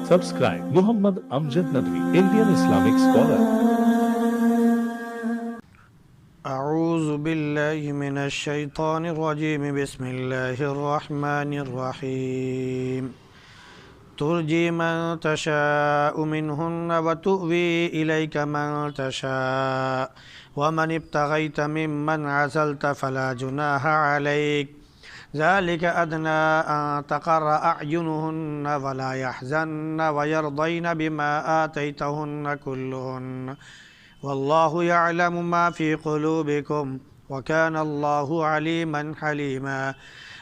Subscribe Muhammad Amjad Nadwi, Indian Islamic scholar. أعوذ بالله من الشيطان الرجيم بسم الله الرحمن الرحيم ترجي من تشاء منهن وتؤوي إليك من تشاء ومن ابتغيت ممن عزلت فلا جناح عليك ذلك أدنى أن تقر أعينهن ولا يحزن ويرضين بما آتيتهن كلهن والله يعلم ما في قلوبكم وكان الله عليما حليما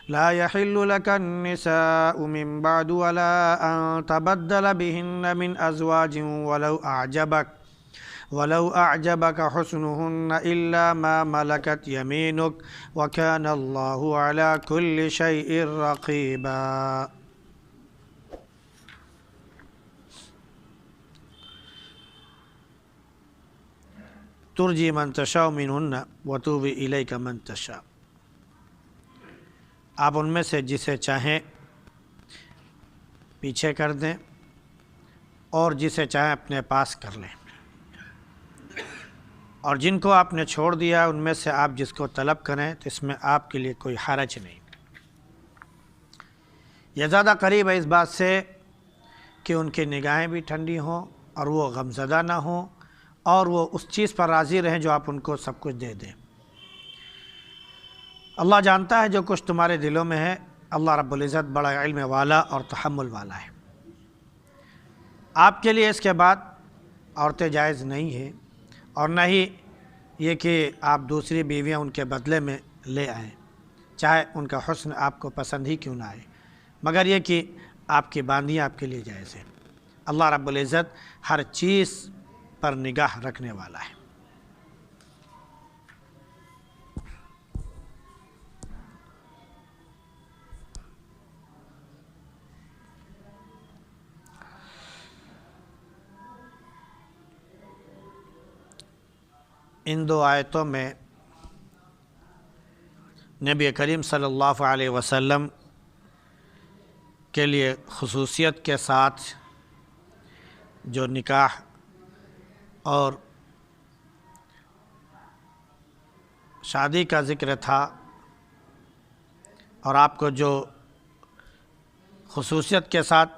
لا يحل لك النساء من بعد ولا أن تبدل بهن من أزواج ولو أعجبك حسنهن إلا ما ملكت يمينك وكان الله على كل شيء رقيبا. ترجی من تشاء منہن وتوبی الیک من تشاء، آپ ان میں سے جسے چاہیں پیچھے کر دیں اور جسے چاہیں اپنے پاس کر لیں، اور جن کو آپ نے چھوڑ دیا ان میں سے آپ جس کو طلب کریں تو اس میں آپ کے لیے کوئی حرج نہیں۔ یہ زیادہ قریب ہے اس بات سے کہ ان کی نگاہیں بھی ٹھنڈی ہوں اور وہ غمزدہ نہ ہوں اور وہ اس چیز پر راضی رہیں جو آپ ان کو سب کچھ دے دیں۔ اللہ جانتا ہے جو کچھ تمہارے دلوں میں ہے، اللہ رب العزت بڑا علم والا اور تحمل والا ہے۔ آپ کے لیے اس کے بعد عورتیں جائز نہیں ہیں، اور نہ ہی یہ کہ آپ دوسری بیویاں ان کے بدلے میں لے آئیں، چاہے ان کا حسن آپ کو پسند ہی کیوں نہ آئے، مگر یہ کہ آپ کی باندیاں آپ کے لیے جائز ہیں۔ اللہ رب العزت ہر چیز پر نگاہ رکھنے والا ہے۔ ان دو آیتوں میں نبی کریم صلی اللہ علیہ وسلم کے لیے خصوصیت کے ساتھ جو نکاح اور شادی کا ذکر تھا، اور آپ کو جو خصوصیت کے ساتھ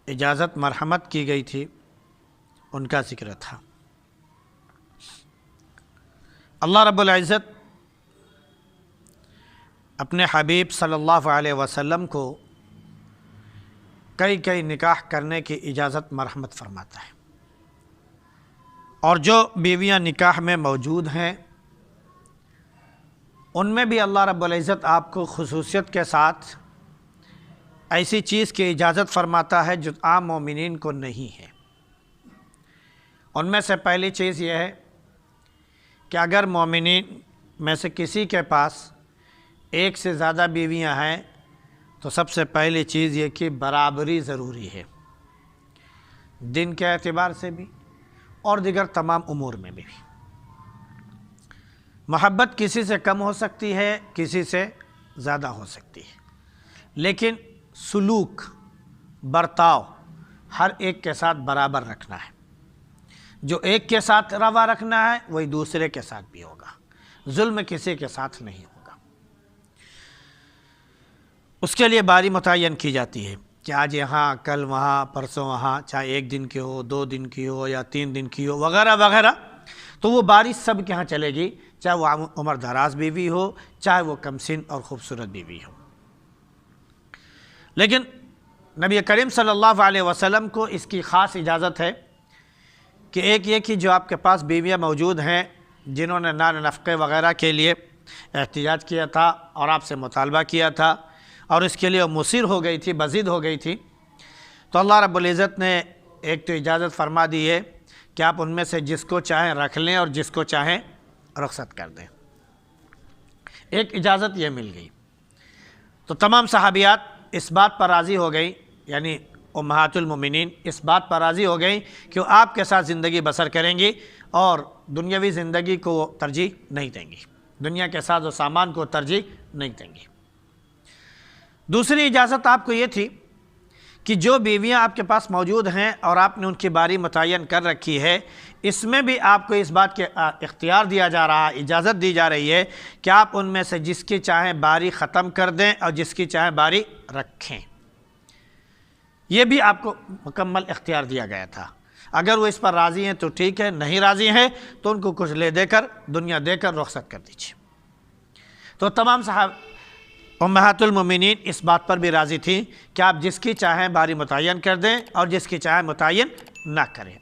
اجازت مرحمت کی گئی تھی ان کا ذکر تھا۔ اللہ رب العزت اپنے حبیب صلی اللہ علیہ وسلم کو کئی نکاح کرنے کی اجازت مرحمت فرماتا ہے، اور جو بیویاں نکاح میں موجود ہیں ان میں بھی اللہ رب العزت آپ کو خصوصیت کے ساتھ ایسی چیز کی اجازت فرماتا ہے جو عام مومنین کو نہیں ہے۔ ان میں سے پہلی چیز یہ ہے کہ اگر مومنین میں سے کسی کے پاس ایک سے زیادہ بیویاں ہیں تو سب سے پہلی چیز یہ کہ برابری ضروری ہے، دین کے اعتبار سے بھی اور دیگر تمام امور میں بھی۔ محبت کسی سے کم ہو سکتی ہے، کسی سے زیادہ ہو سکتی ہے، لیکن سلوک برتاؤ ہر ایک کے ساتھ برابر رکھنا ہے۔ جو ایک کے ساتھ روا رکھنا ہے وہی دوسرے کے ساتھ بھی ہوگا، ظلم کسی کے ساتھ نہیں ہوگا۔ اس کے لیے باری متعین کی جاتی ہے کہ آج یہاں، کل وہاں، پرسوں وہاں، چاہے 1 دن کی ہو، 2 دن کی ہو یا 3 دن کی ہو وغیرہ وغیرہ، تو وہ باری سب کے ہاں چلے گی، چاہے وہ عمر دراز بیوی ہو، چاہے وہ کم سن اور خوبصورت بیوی ہو۔ لیکن نبی کریم صلی اللہ علیہ وسلم کو اس کی خاص اجازت ہے کہ ایک یہ کہ جو آپ کے پاس بیویاں موجود ہیں جنہوں نے نان نفقے وغیرہ کے لیے احتجاج کیا تھا اور آپ سے مطالبہ کیا تھا اور اس کے لیے وہ مصر ہو گئی تھی، بضد ہو گئی تھی، تو اللہ رب العزت نے ایک تو اجازت فرما دی ہے کہ آپ ان میں سے جس کو چاہیں رکھ لیں اور جس کو چاہیں رخصت کر دیں۔ ایک اجازت یہ مل گئی تو تمام صحابیات اس بات پر راضی ہو گئی، یعنی امہات المومنین اس بات پر راضی ہو گئی کہ وہ آپ کے ساتھ زندگی بسر کریں گی اور دنیاوی زندگی کو ترجیح نہیں دیں گی، دنیا کے ساز و سامان کو ترجیح نہیں دیں گی۔ دوسری اجازت آپ کو یہ تھی کہ جو بیویاں آپ کے پاس موجود ہیں اور آپ نے ان کی باری متعین کر رکھی ہے، اس میں بھی آپ کو اس بات کے اختیار دیا جا رہا ہے، اجازت دی جا رہی ہے کہ آپ ان میں سے جس کی چاہیں باری ختم کر دیں اور جس کی چاہیں باری رکھیں۔ یہ بھی آپ کو مکمل اختیار دیا گیا تھا۔ اگر وہ اس پر راضی ہیں تو ٹھیک ہے، نہیں راضی ہیں تو ان کو کچھ لے دے کر، دنیا دے کر رخصت کر دیجیے۔ تو تمام امہات المومنین اس بات پر بھی راضی تھیں کہ آپ جس کی چاہیں باری متعین کر دیں اور جس کی چاہیں متعین نہ کریں۔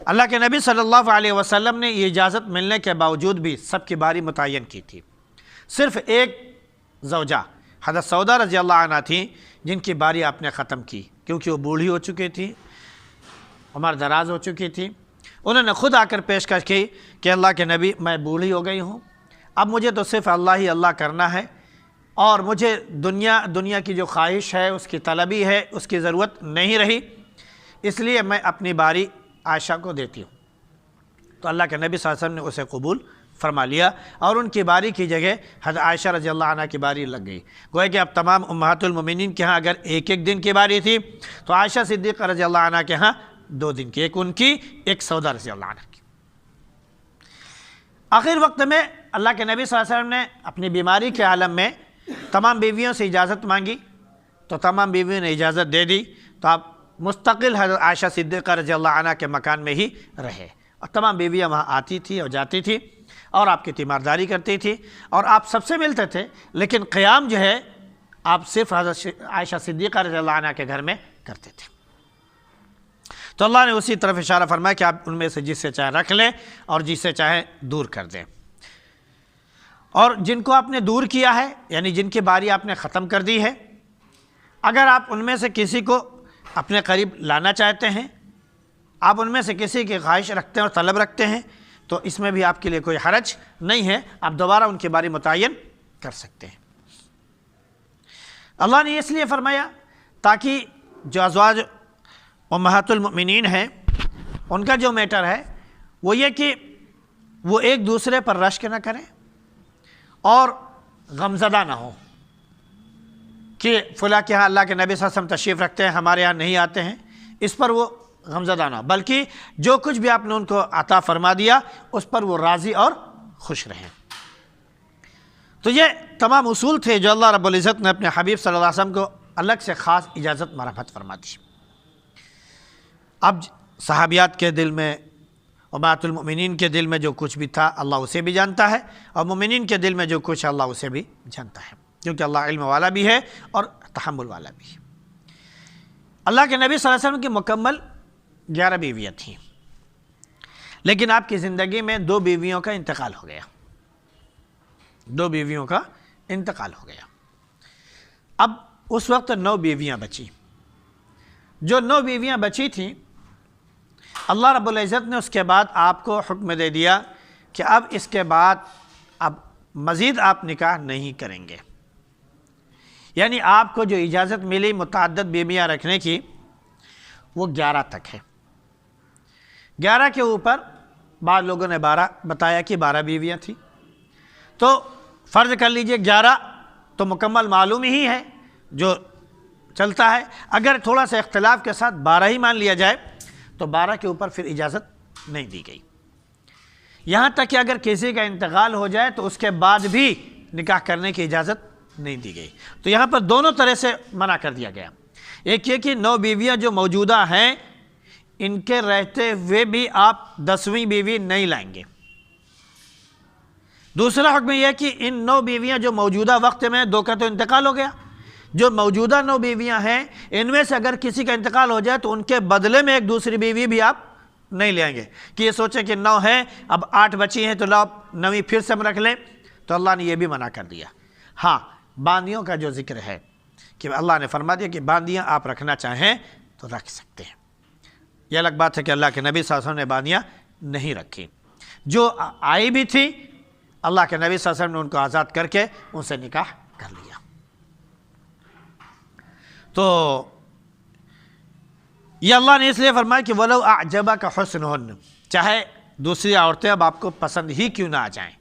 اللہ کے نبی صلی اللہ علیہ وسلم نے یہ اجازت ملنے کے باوجود بھی سب کی باری متعین کی تھی۔ صرف ایک زوجہ حضرت سودا رضی اللہ عنہ تھیں جن کی باری آپ نے ختم کی، کیونکہ وہ بوڑھی ہو چکی تھی، عمر دراز ہو چکی تھی۔ انہوں نے خود آ کر پیشکش کی کہ اللہ کے نبی، میں بوڑھی ہو گئی ہوں، اب مجھے تو صرف اللہ ہی اللہ کرنا ہے، اور مجھے دنیا کی جو خواہش ہے، اس کی طلبی ہے، اس کی ضرورت نہیں رہی، اس لیے میں اپنی باری عائشہ کو دیتی ہوں۔ تو اللہ کے نبی صلی اللہ علیہ وسلم نے اسے قبول فرما لیا اور ان کی باری کی جگہ حضرت عائشہ رضی اللہ عنہ کی باری لگ گئی۔ گویا کہ اب تمام امہات المومنین کے ہاں اگر ایک ایک دن کی باری تھی تو عائشہ صدیقہ رضی اللہ عنہ کے ہاں 2 دن کی، ایک ان کی، ایک سودا رضی اللہ عنہ کی۔ آخر وقت میں اللہ کے نبی صلی اللہ علیہ وسلم نے اپنی بیماری کے عالم میں تمام بیویوں سے اجازت مانگی تو تمام بیویوں نے اجازت دے دی، تو آپ مستقل حضرت عائشہ صدیقہ رضی اللہ عنہ کے مکان میں ہی رہے، اور تمام بیویاں وہاں آتی تھی اور جاتی تھی اور آپ کی تیمارداری کرتی تھی اور آپ سب سے ملتے تھے، لیکن قیام جو ہے آپ صرف حضرت عائشہ صدیقہ رضی اللہ عنہ کے گھر میں کرتے تھے۔ تو اللہ نے اسی طرف اشارہ فرمایا کہ آپ ان میں سے جس سے چاہے رکھ لیں اور جس سے چاہے دور کر دیں، اور جن کو آپ نے دور کیا ہے یعنی جن کی باری آپ نے ختم کر دی ہے، اگر آپ ان میں سے کسی کو اپنے قریب لانا چاہتے ہیں، آپ ان میں سے کسی کی خواہش رکھتے ہیں اور طلب رکھتے ہیں، تو اس میں بھی آپ کے لیے کوئی حرج نہیں ہے، آپ دوبارہ ان کی باری متعین کر سکتے ہیں۔ اللہ نے اس لیے فرمایا تاکہ جو ازواج امہات المؤمنین ہیں ان کا جو میٹر ہے وہ یہ کہ وہ ایک دوسرے پر رشک نہ کریں اور غمزدہ نہ ہوں کہ فلاں کے ہاں اللہ کے نبی صلی اللہ علیہ وسلم تشریف رکھتے ہیں، ہمارے ہاں نہیں آتے ہیں، اس پر وہ غمزدہ نہ ہو، بلکہ جو کچھ بھی آپ نے ان کو عطا فرما دیا اس پر وہ راضی اور خوش رہیں۔ تو یہ تمام اصول تھے جو اللہ رب العزت نے اپنے حبیب صلی اللہ علیہ وسلم کو الگ سے خاص اجازت مرحمت فرما دی۔ اب صحابیات کے دل میں، امہات المؤمنین کے دل میں جو کچھ بھی تھا اللہ اسے بھی جانتا ہے، اور مومنین کے دل میں جو کچھ اللہ اسے بھی جانتا ہے، کیونکہ اللہ علم والا بھی ہے اور تحمل والا بھی ہے۔ اللہ کے نبی صلی اللہ علیہ وسلم کی مکمل 11 بیویاں تھیں، لیکن آپ کی زندگی میں 2 بیویوں کا انتقال ہو گیا، 2 بیویوں کا انتقال ہو گیا۔ اب اس وقت 9 بیویاں بچی۔ جو 9 بیویاں بچی تھیں، اللہ رب العزت نے اس کے بعد آپ کو حکم دے دیا کہ اب اس کے بعد اب مزید آپ نکاح نہیں کریں گے، یعنی آپ کو جو اجازت ملی متعدد بیویاں رکھنے کی وہ 11 تک ہے۔ 11 کے اوپر بعض لوگوں نے 12 بتایا کہ 12 بیویاں تھیں، تو فرض کر لیجئے 11 تو مکمل معلوم ہی ہے جو چلتا ہے، اگر تھوڑا سا اختلاف کے ساتھ 12 ہی مان لیا جائے تو 12 کے اوپر پھر اجازت نہیں دی گئی، یہاں تک کہ اگر کسی کا انتقال ہو جائے تو اس کے بعد بھی نکاح کرنے کی اجازت نہیں دی گئی۔ تو یہاں پر دونوں طرح سے منع کر دیا گیا، ایک یہ کہ 9 بیویاں جو موجودہ ہیں ان کے رہتے ہوئے بھی آپ 10ویں بیوی نہیں لائیں گے۔ دوسرا حکم یہ ہے کہ ان 9 بیویاں جو موجودہ وقت میں 2 کا تو انتقال ہو گیا، جو موجودہ 9 بیویاں ہیں ان میں سے اگر کسی کا انتقال ہو جائے تو ان کے بدلے میں ایک دوسری بیوی بھی آپ نہیں لیں گے کہ یہ سوچیں کہ 9 ہیں اب 8 بچی ہیں تو لاؤ 9ویں پھر سے ہم رکھ لیں، تو اللہ نے یہ بھی منع کر دیا۔ ہاں، باندیوں کا جو ذکر ہے کہ اللہ نے فرما دیا کہ باندیاں آپ رکھنا چاہیں تو رکھ سکتے ہیں۔ یہ الگ بات ہے کہ اللہ کے نبی صلی اللہ علیہ وسلم نے باندیاں نہیں رکھی، جو آئی بھی تھی اللہ کے نبی صلی اللہ علیہ وسلم نے ان کو آزاد کر کے ان سے نکاح کر لیا۔ تو یہ اللہ نے اس لیے فرمایا کہ وَلَوْ أَعْجَبَكَ حُسْنُهُنَّ، چاہے دوسری عورتیں اب آپ کو پسند ہی کیوں نہ آ جائیں،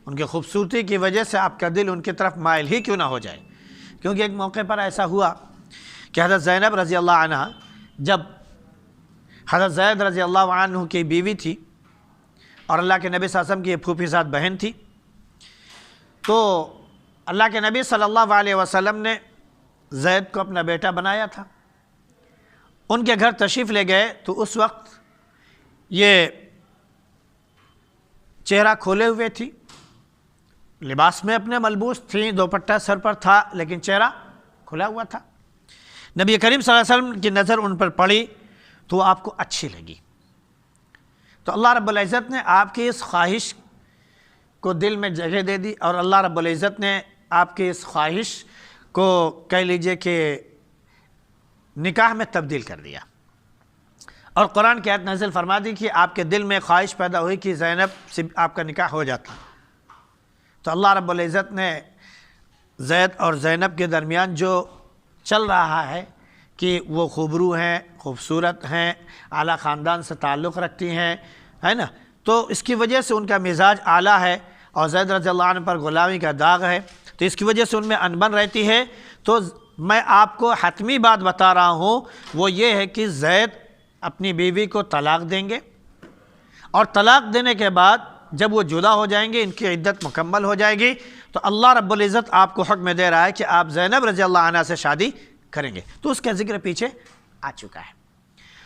ان کی خوبصورتی کی وجہ سے آپ کا دل ان کی طرف مائل ہی کیوں نہ ہو جائے، کیونکہ ایک موقع پر ایسا ہوا کہ حضرت زینب رضی اللہ عنہ جب حضرت زید رضی اللہ عنہ کی بیوی تھی اور اللہ کے نبی صلی اللہ علیہ وسلم کی پھوپھی زاد بہن تھی، تو اللہ کے نبی صلی اللہ علیہ وسلم نے زید کو اپنا بیٹا بنایا تھا۔ ان کے گھر تشریف لے گئے تو اس وقت یہ چہرہ کھولے ہوئے تھی، لباس میں اپنے ملبوس تھیں، دوپٹہ سر پر تھا لیکن چہرہ کھلا ہوا تھا۔ نبی کریم صلی اللہ علیہ وسلم کی نظر ان پر پڑی تو آپ کو اچھی لگی، تو اللہ رب العزت نے آپ کی اس خواہش کو دل میں جگہ دے دی، اور اللہ رب العزت نے آپ کی اس خواہش کو کہہ لیجئے کہ نکاح میں تبدیل کر دیا، اور قرآن کی آیت نازل فرما دی کہ آپ کے دل میں خواہش پیدا ہوئی کہ زینب سے آپ کا نکاح ہو جاتا۔ تو اللہ رب العزت نے زید اور زینب کے درمیان جو چل رہا ہے کہ وہ خوبرو ہیں، خوبصورت ہیں، اعلیٰ خاندان سے تعلق رکھتی ہیں، ہے نا، تو اس کی وجہ سے ان کا مزاج اعلیٰ ہے، اور زید رضی اللہ عنہ پر غلامی کا داغ ہے، تو اس کی وجہ سے ان میں انبن رہتی ہے۔ تو میں آپ کو حتمی بات بتا رہا ہوں، وہ یہ ہے کہ زید اپنی بیوی کو طلاق دیں گے، اور طلاق دینے کے بعد جب وہ جدا ہو جائیں گے، ان کی عدت مکمل ہو جائے گی، تو اللہ رب العزت آپ کو حکم دے رہا ہے کہ آپ زینب رضی اللہ عنہ سے شادی کریں گے، تو اس کا ذکر پیچھے آ چکا ہے۔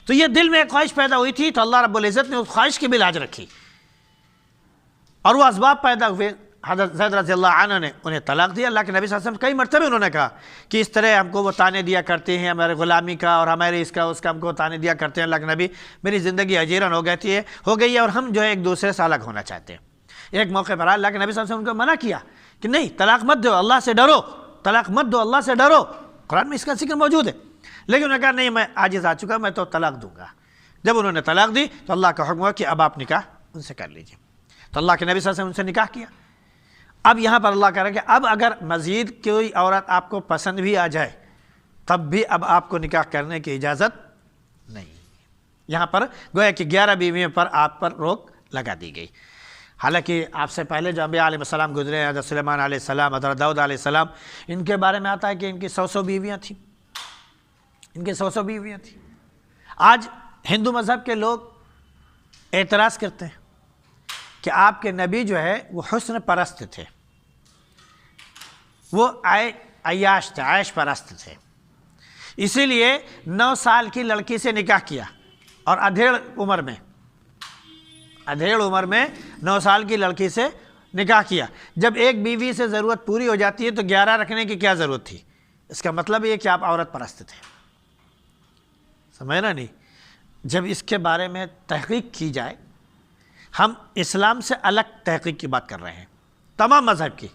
تو یہ دل میں ایک خواہش پیدا ہوئی تھی، تو اللہ رب العزت نے اس خواہش کی بھی لاج رکھی، اور وہ اسباب پیدا ہوئے۔ حضرت زید رضی اللہ عنہ نے انہیں طلاق دیا۔ اللہ کے نبی صلی اللہ علیہ وسلم کئی مرتبہ انہوں نے کہا کہ اس طرح ہم کو وہ تانے دیا کرتے ہیں، ہمارے غلامی کا اور ہمارے اس کا اس کا ہم کو تانے دیا کرتے ہیں، اللہ کے نبی میری زندگی اجیرن ہو گئی ہے اور ہم جو ہے ایک دوسرے سے الگ ہونا چاہتے ہیں۔ ایک موقع پر اللہ کے نبی صلی اللہ علیہ وسلم ان کو منع کیا کہ نہیں، طلاق مت دو، اللہ سے ڈرو، طلاق مت دو، اللہ سے ڈرو، قرآن میں اس کا ذکر موجود ہے، لیکن انہوں نے کہا نہیں، میں عاجز آ چکا، میں تو طلاق دوں گا۔ جب انہوں نے طلاق دی تو اللہ کا حکم ہوا کہ اب آپ نکاح ان سے کر لیجئے، تو اللہ کے نبی صلی اللہ علیہ وسلم ان سے نکاح کیا۔ اب یہاں پر اللہ کہہ رہا ہے کہ اب اگر مزید کوئی عورت آپ کو پسند بھی آ جائے تب بھی اب آپ کو نکاح کرنے کی اجازت نہیں۔ یہاں پر گویا کہ 11 بیویوں پر آپ پر روک لگا دی گئی، حالانکہ آپ سے پہلے جو انبیاء علیہ السلام گزرے، حضرت سلیمان علیہ السلام، حضرت داؤد علیہ السلام، ان کے بارے میں آتا ہے کہ ان کی 100 بیویاں تھیں، ان کی 100 بیویاں تھیں۔ آج ہندو مذہب کے لوگ اعتراض کرتے ہیں کہ آپ کے نبی جو ہے وہ حسن پرست تھے، وہ عیاش تھے، عیش پرست تھے، اسی لیے 9 سال کی لڑکی سے نکاح کیا، اور ادھیڑ عمر میں 9 سال کی لڑکی سے نکاح کیا۔ جب ایک بیوی سے ضرورت پوری ہو جاتی ہے تو 11 رکھنے کی کیا ضرورت تھی؟ اس کا مطلب یہ کہ آپ عورت پرست تھے، سمجھ رہے نہیں؟ جب اس کے بارے میں تحقیق کی جائے، ہم اسلام سے الگ تحقیق کی بات کر رہے ہیں، تمام مذہب کی۔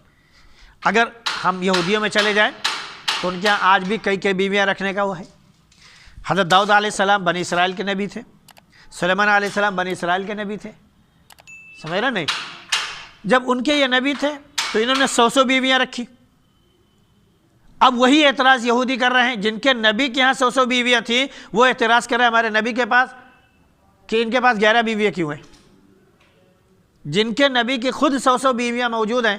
اگر ہم یہودیوں میں چلے جائیں تو ان کے یہاں آج بھی کئی بیویاں رکھنے کا وہ ہے۔ حضرت داؤد علیہ السلام بنی اسرائیل کے نبی تھے، سلیمان علیہ السلام بنی اسرائیل کے نبی تھے، سمجھ رہے نہیں؟ جب ان کے یہ نبی تھے تو انہوں نے 100 بیویاں رکھی۔ اب وہی اعتراض یہودی کر رہے ہیں، جن کے نبی کے ہاں 100 بیویاں تھیں، وہ اعتراض کر رہے ہیں ہمارے نبی کے پاس کہ ان کے پاس 11 بیویاں کیوں ہیں؟ جن کے نبی کی خود 100 بیویاں موجود ہیں،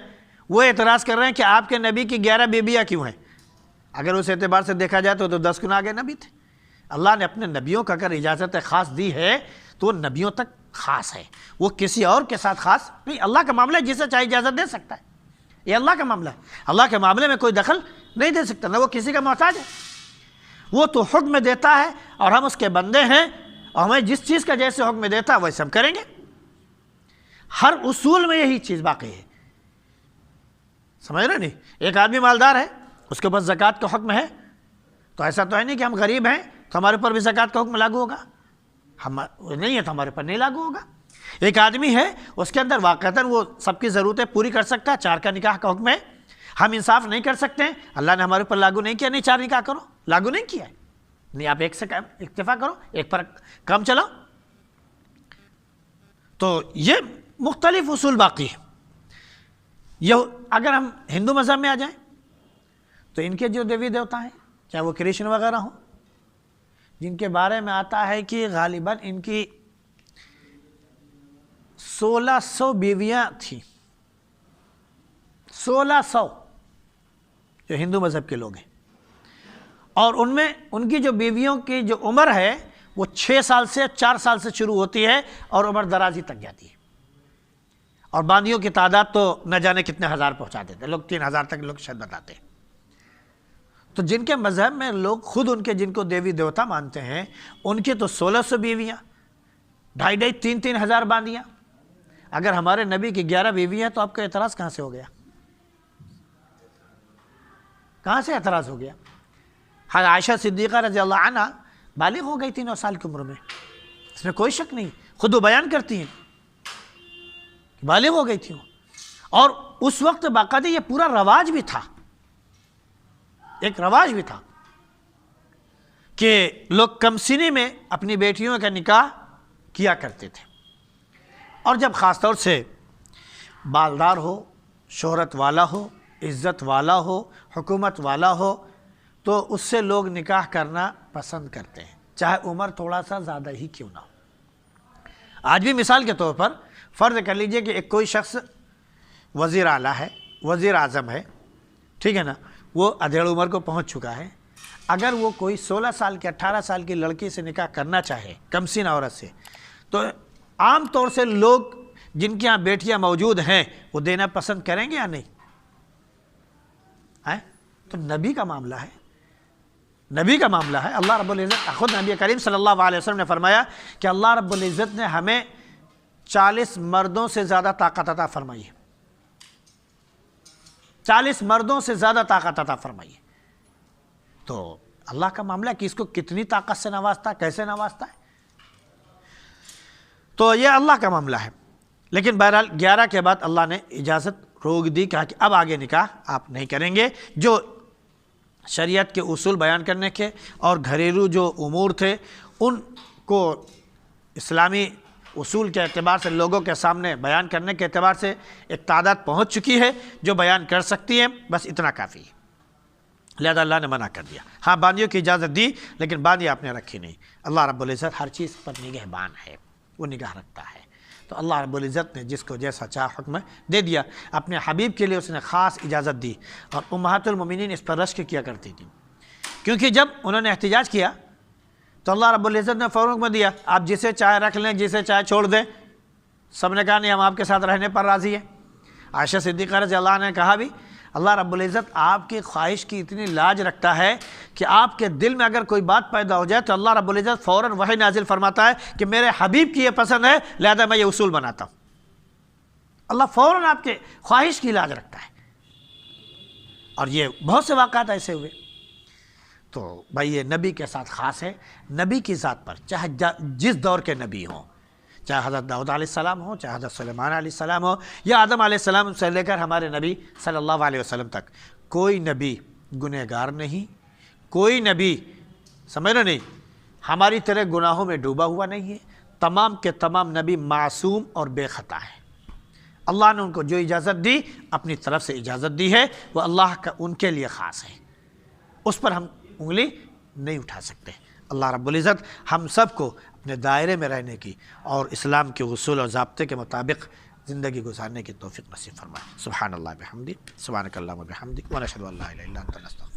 وہ اعتراض کر رہے ہیں کہ آپ کے نبی کی 11 بیویاں کیوں ہیں؟ اگر اس اعتبار سے دیکھا جائے تو 10 گنا آگے نبی تھے۔ اللہ نے اپنے نبیوں کا اگر اجازت خاص دی ہے تو وہ نبیوں تک خاص ہے، وہ کسی اور کے ساتھ خاص نہیں۔ اللہ کا معاملہ ہے، جسے چاہے اجازت دے سکتا ہے، یہ اللہ کا معاملہ ہے۔ اللہ کے معاملے میں کوئی دخل نہیں دے سکتا، نہ وہ کسی کا محتاج ہے، وہ تو حکم دیتا ہے اور ہم اس کے بندے ہیں، اور ہمیں جس چیز کا جیسے حکم دیتا ہے ویسے ہم کریں گے۔ ہر اصول میں یہی چیز باقی ہے، سمجھ رہے نہیں؟ ایک آدمی مالدار ہے، اس کے پاس زکوٰۃ کا حکم ہے، تو ایسا تو ہے نہیں کہ ہم غریب ہیں تو ہمارے پر بھی زکوٰۃ کا حکم لاگو ہوگا، ہم نہیں ہے تو ہمارے پر نہیں لاگو ہوگا۔ ایک آدمی ہے، اس کے اندر واقعتاً وہ سب کی ضرورتیں پوری کر سکتا ہے، 4 کا نکاح کا حکم ہے، ہم انصاف نہیں کر سکتے ہیں، اللہ نے ہمارے اوپر لاگو نہیں کیا، نہیں 4 نکاح کرو، لاگو نہیں کیا ہے، نہیں آپ ایک سے اکتفا کرو، ایک پر کام چلاؤ۔ تو یہ مختلف اصول باقی ہے۔ یہ اگر ہم ہندو مذہب میں آ جائیں تو ان کے جو دیوی دیوتا ہیں، چاہے وہ کرشن وغیرہ ہوں، جن کے بارے میں آتا ہے کہ غالباً ان کی 1600 بیویاں تھیں، 1600 جو ہندو مذہب کے لوگ ہیں، اور ان میں ان کی جو بیویوں کی جو عمر ہے وہ 6 سال سے 4 سال سے شروع ہوتی ہے اور عمر درازی تک جاتی ہے، اور باندیوں کی تعداد تو نہ جانے کتنے ہزار پہنچا دیتے ہیں، لوگ 3000 تک لوگ شاید بتاتے ہیں۔ تو جن کے مذہب میں لوگ خود ان کے جن کو دیوی دیوتا مانتے ہیں ان کی تو 1600 بیویاں، 2,500 3,000 باندیاں۔ اگر ہمارے نبی کی 11 بیویاں ہیں تو آپ کا اعتراض کہاں سے ہو گیا؟ کہاں سے اعتراض ہو گیا؟ حضرت عائشہ صدیقہ رضی اللہ عنہ بالغ ہو گئی تھی 9 سال کی عمر میں، اس میں کوئی شک نہیں، خود وہ بیان کرتی ہیں کہ بالغ ہو گئی تھی وہ، اور اس وقت باقاعدہ یہ پورا رواج بھی تھا، ایک رواج بھی تھا کہ لوگ کم سنی میں اپنی بیٹیوں کا نکاح کیا کرتے تھے، اور جب خاص طور سے بالدار ہو، شہرت والا ہو، عزت والا ہو، حکومت والا ہو تو اس سے لوگ نکاح کرنا پسند کرتے ہیں، چاہے عمر تھوڑا سا زیادہ ہی کیوں نہ ہو۔ آج بھی مثال کے طور پر فرض کر لیجئے کہ ایک کوئی شخص وزیر اعلیٰ ہے، وزیر اعظم ہے، ٹھیک ہے نا، وہ ادھیڑ عمر کو پہنچ چکا ہے، اگر وہ کوئی 16 سال کی 18 سال کی لڑکی سے نکاح کرنا چاہے کم سن عورت سے، تو عام طور سے لوگ جن کے ہاں بیٹیاں موجود ہیں وہ دینا پسند کریں گے یا نہیں؟ تو نبی کا معاملہ ہے، نبی کا معاملہ ہے۔ اللہ رب العزت خود نبی کریم صلی اللہ علیہ وسلم نے فرمایا کہ اللہ رب العزت نے ہمیں 40 مردوں سے زیادہ طاقت عطا فرمائی ہے، 40 مردوں سے زیادہ طاقت عطا فرمائی ہے۔ تو اللہ کا معاملہ ہے کہ اس کو کتنی طاقت سے نوازتا ہے، کیسے نوازتا ہے، تو یہ اللہ کا معاملہ ہے۔ لیکن بہرحال 11 کے بعد اللہ نے اجازت روک دی، کہا کہ اب آگے نکاح آپ نہیں کریں گے۔ جو شریعت کے اصول بیان کرنے کے اور گھریلو جو امور تھے ان کو اسلامی اصول کے اعتبار سے لوگوں کے سامنے بیان کرنے کے اعتبار سے ایک تعداد پہنچ چکی ہے جو بیان کر سکتی ہے، بس اتنا کافی ہے، لہذا اللہ نے منع کر دیا۔ ہاں باندیوں کی اجازت دی لیکن باندی آپ نے رکھی نہیں۔ اللہ رب العزت ہر چیز پر نگہبان ہے، وہ نگاہ رکھتا ہے، تو اللہ رب العزت نے جس کو جیسا چاہ حکم دے دیا۔ اپنے حبیب کے لیے اس نے خاص اجازت دی، اور امہات المومنین اس پر رشک کیا کرتی تھیں، کیونکہ جب انہوں نے احتجاج کیا تو اللہ رب العزت نے فوراً حکم دیا آپ جسے چاہے رکھ لیں، جسے چاہے چھوڑ دیں۔ سب نے کہا نہیں، ہم آپ کے ساتھ رہنے پر راضی ہیں۔ عائشہ صدیقہ رضی اللہ عنہ نے کہا بھی اللہ رب العزت آپ کی خواہش کی اتنی لاج رکھتا ہے کہ آپ کے دل میں اگر کوئی بات پیدا ہو جائے تو اللہ رب العزت فوراً وحی نازل فرماتا ہے کہ میرے حبیب کی یہ پسند ہے، لہذا میں یہ اصول بناتا ہوں۔ اللہ فوراً آپ کے خواہش کی لاج رکھتا ہے، اور یہ بہت سے واقعات ایسے ہوئے۔ تو بھائی یہ نبی کے ساتھ خاص ہے، نبی کی ذات پر، چاہے جس دور کے نبی ہوں، چاہے حضرت داؤد علیہ السلام ہو، چاہے حضرت سلیمان علیہ السلام ہو، یا آدم علیہ السلام سے لے کر ہمارے نبی صلی اللہ علیہ وسلم تک، کوئی نبی گنہگار نہیں، کوئی نبی سمجھ رہے نہیں ہماری طرح گناہوں میں ڈوبا ہوا نہیں ہے۔ تمام کے تمام نبی معصوم اور بے خطا ہیں۔ اللہ نے ان کو جو اجازت دی اپنی طرف سے اجازت دی ہے، وہ اللہ کا ان کے لیے خاص ہے، اس پر ہم انگلی نہیں اٹھا سکتے۔ اللہ رب العزت ہم سب کو اپنے دائرے میں رہنے کی اور اسلام کے اصول اور ضابطے کے مطابق زندگی گزارنے کی توفیق نصیب فرمائے۔ سبحان اللہ بحمدہ، سبحانک اللہم وبحمدک، ونشہد ان لا الہ الا انت نستغفرک۔